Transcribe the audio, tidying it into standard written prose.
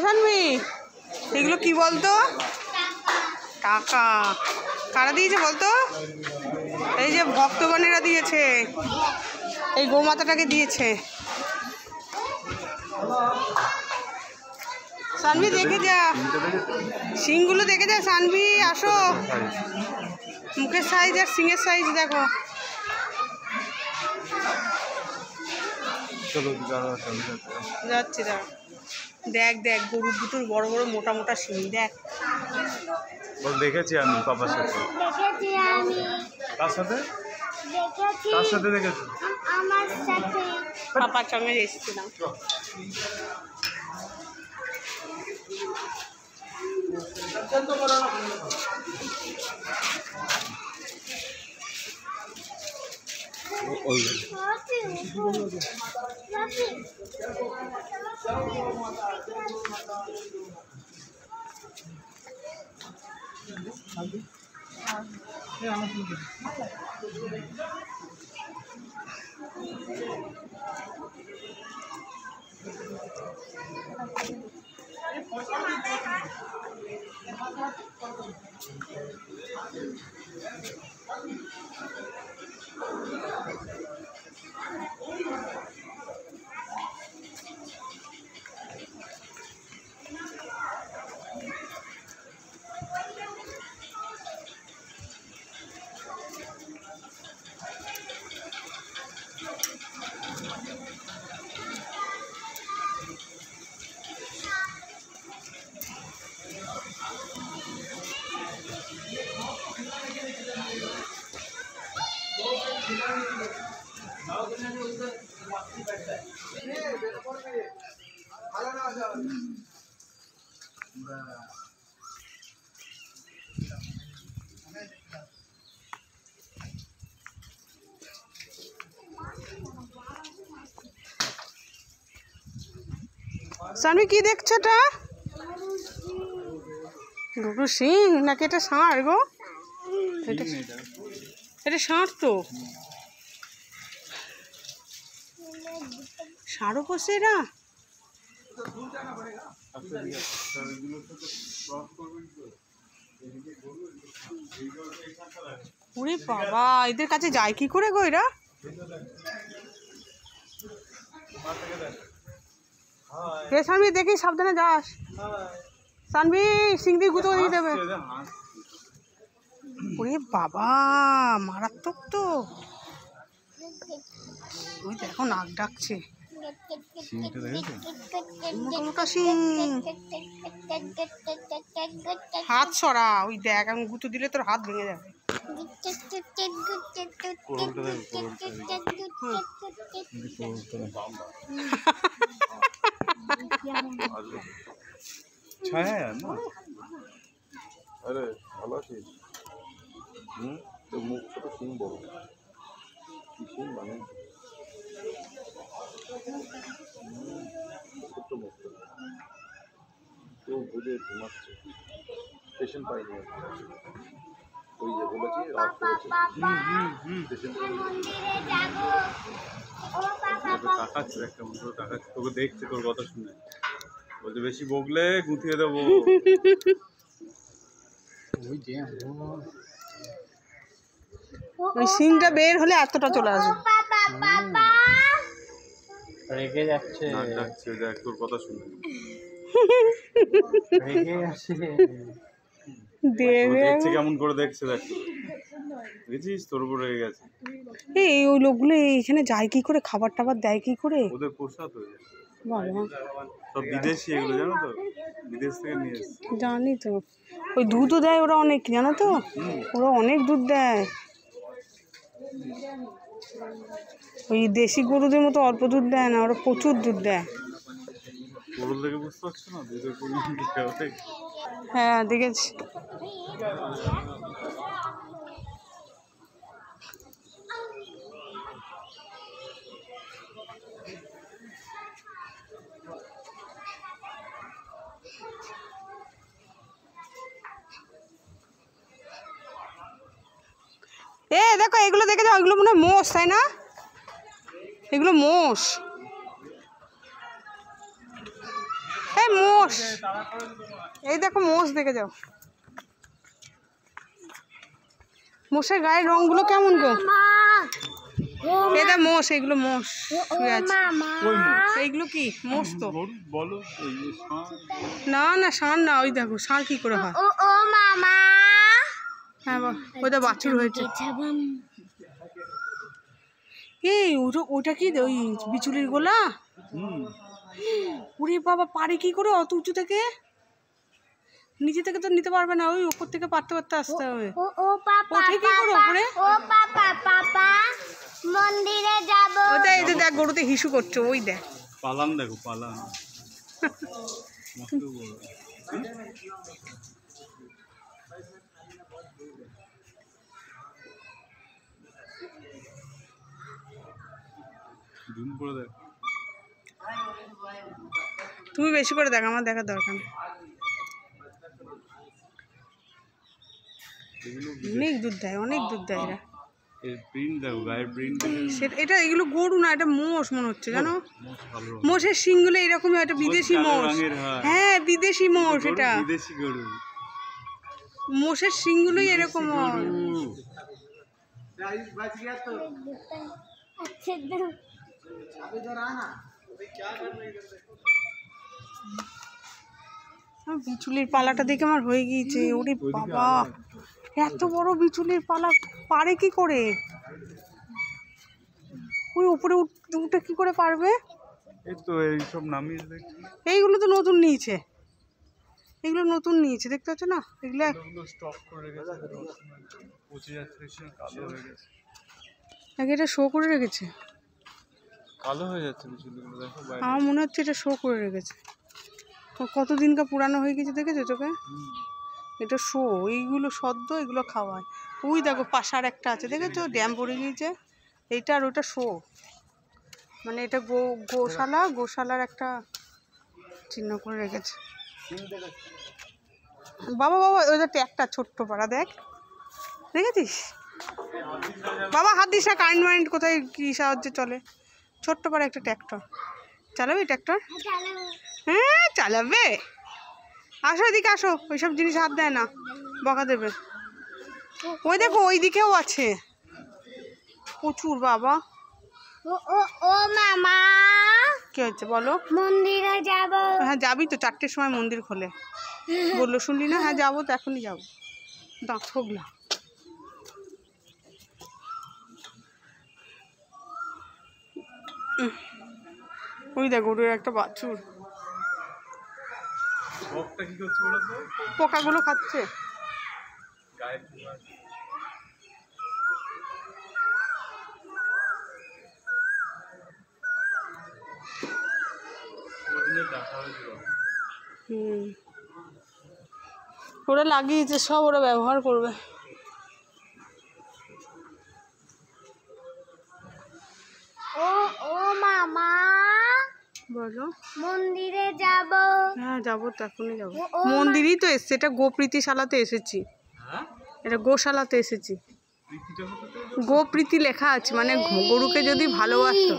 সানভি এগুলো কি বলতো? টাকা কারা দিয়েছে বলতো? এই যে ভক্তগণেরা দিয়েছে, এই গোমাতাটাকে দিয়েছে। সানভি দেখে যা, সিংগুলো দেখে যা। সানভি আসো, মুখের সাইজ আর সিংয়ের সাইজ দেখো। যাচ্ছি দাঁড়া, দেখ দেখ গরুর দুটোর বড় বড় মোটা মোটা শিং দেখ। দেখেছি আমি পাপার সাথে। কার সাথে? কার সাথে দেখেছি? আমার সাথে। পাপার সঙ্গে এসেছিলাম। ওই সানভি কি দেখছো? এটা দুটো শিং নাকি এটা ষাঁড় গো? এটা ষাঁড় তো। ষাঁড়ও পোষে এরা? ওরে বাবা, এদের কাছে যায় কি করে গো এরা? সানভি দেখি সাবধানে যাস। সানভি সিং দিয়ে গুঁতো দিয়ে দেবে। ওরে বাবা, মারাত্মক তো। ওই দেখো নাক ডাকছে। মোটা মোটা শিং। হাত সরা, ওই দেখ আমি গুঁতো দিলে তোর হাত ভেঙে যাবে। ছায়া না? আরে ভালো আছিস? তোর মুখ ছোট, সিং বড়। কি সিং মানে? ছোট্ট মুখ। কেউ বুঝে ঘুমাচ্ছে, পেশেন্ট পাইনি। ওই যে বলেছি রাত করেছে। তাকাচ্ছে একটা মতো, তাকাচ্ছে তোকে, দেখছে তোর কথা শুনে। বলছে বেশি বকলে গুঁথিয়ে দেবো। ওই সিংটা বের হলে এতটা চলে আসবে। রেগে যাচ্ছে, ডাকছে, দেখ তোর কথা শুনে রেগে যাচ্ছে। দেখছে কেমন করে দেখছে, দেখ দেখেছিস তোর উপর রেগে গেছে। এই ওই লোকগুলো এখানে যায় কি করে? খাবার টাবার দেয় কি করে? ওদের প্রসাদ হয়ে যায়। বাবা, সব বিদেশি এগুলো, জানো তো? বিদেশ থেকে নিয়ে এসছে। জানি তো। ওই দুধও দেয় ওরা অনেক, জানো তো? ওরা অনেক দুধ দেয়। ওই দেশি গরুদের মতো অল্প দুধ দেয় না, ওরা প্রচুর দুধ দেয়। গরুর দেখে বুঝতে পারছো না দুধের পরিমাণ কি হবে? হ্যাঁ দেখেছি। এ দেখো এগুলো দেখে যাও, এগুলো মনে হয় মোষ, তাই না? এগুলো মোষ। এই মোষ, এই দেখো মোষ দেখে যাও। মোষের গায়ের রংগুলো কেমন গো? এটা মোষ, এগুলো মোষ শুয়ে আছে। এইগুলো কি মোষ? তো বলো না না, ষাঁড় না। ওই দেখো ষাঁড় কি করে হয়। হ্যাঁ ওইটা বাছুর হয়েছে। এই ওটা কি ওই বিচুলির গোলা? ওরে বাবা, পারে কি করে অত উঁচু থেকে? নিচে থেকে তো নিতে পারবে না, ওই উপর থেকে পারতে পারতে আসতে হবে। ওঠে কি করে উপরে? মন্দিরে যাব। ওটা এই যে দেখ, গরুতে হিসু করছে, ওই দেখ পালান, দেখো পালান। জুম করে দেখ। তুমি বেশি করে দেখ, আমার দেখার দরকার নেই। অনেক দুধ দেয়, অনেক দুধ দেয় এরা। এর প্রিন্ট দেখো, গায়ের প্রিন্ট। এটা এগুলো গরু না, এটা মোষ মনে হচ্ছে, জানো? মোষের শিংগুলো এরকমই, একটা বিদেশি মোষ। হ্যাঁ বিদেশি মোষ, এটা বিদেশি গরু। মোষের শিংগুলোই এরকম হয়। বিচুলির পালাটা দেখে আমার হয়ে গিয়েছে। ওরে বাবা, এত বড় বিচুলির পালা পারে কি করে? ওই উপরে উঠে কি করে পারবে? এই তো এইসব নামিয়ে দেখছি। এইগুলো তো নতুন নিয়েছে, এগুলো নতুন নিয়েছে, দেখতে পাচ্ছ না? এগুলো স্টক করে রেখেছে, পচে যাচ্ছে, কালো হয়ে গেছে। এটা শো করে রেখেছে, কালো হয়ে যাচ্ছে বিচুলিগুলো, দেখো বাইরে। আমার মনে হচ্ছে এটা শো করে রেখেছে। কতদিনকার পুরানো হয়ে গেছে, দেখেছো চোখে? এটা শো, এইগুলো সদ্য, এগুলো খাওয়ায়। ওই দেখো পাশার একটা আছে, দেখেছো? ড্যাম পড়ে গিয়েছে। এইটা আর ওটা শো, মানে এটা গোশালার একটা চিহ্ন করে রেখেছে। বাবা বাবা, ওই যে একটা ছোট্ট পাড়া, দেখ, দেখেছিস? বাবা হাত দিস না, কারেন্ট কোথায় কি সাহায্যে চলে। ছোট্ট পাড়া একটা ট্র্যাক্টর চালাবে, ট্র্যাক্টর। হ্যাঁ চালাবে। আসো এদিকে আসো, ওইসব জিনিস হাত দেয় না, বকা দেবে। ওই দেখো ওই দিকেও আছে প্রচুর। বাবা ও মামা, কি হচ্ছে বলো? মন্দিরে যাব। হ্যাঁ যাবি তো, 4টের সময় মন্দির খোলে বললো, শুনলি না? হ্যাঁ যাবো তো, এখনই যাবো। দাঁত ঠোকলা। ওই দেখ গরুর একটা বাছুর, কি করছে বলো তো? পোকাগুলো খাচ্ছে। গায়ের ওরা লাগিয়েছে সব, ওরা ব্যবহার করবে। ও মামা, বলো। মন্দিরে যাব। হ্যাঁ যাবো তো, এখনই যাবো। মন্দিরই তো এসছে, এটা গোপ্রীতিশালাতে এসেছি। এটা গোশালাতে এসেছি। গোপ্রীতি লেখা আছে, মানে গরুকে যদি ভালোবাসো।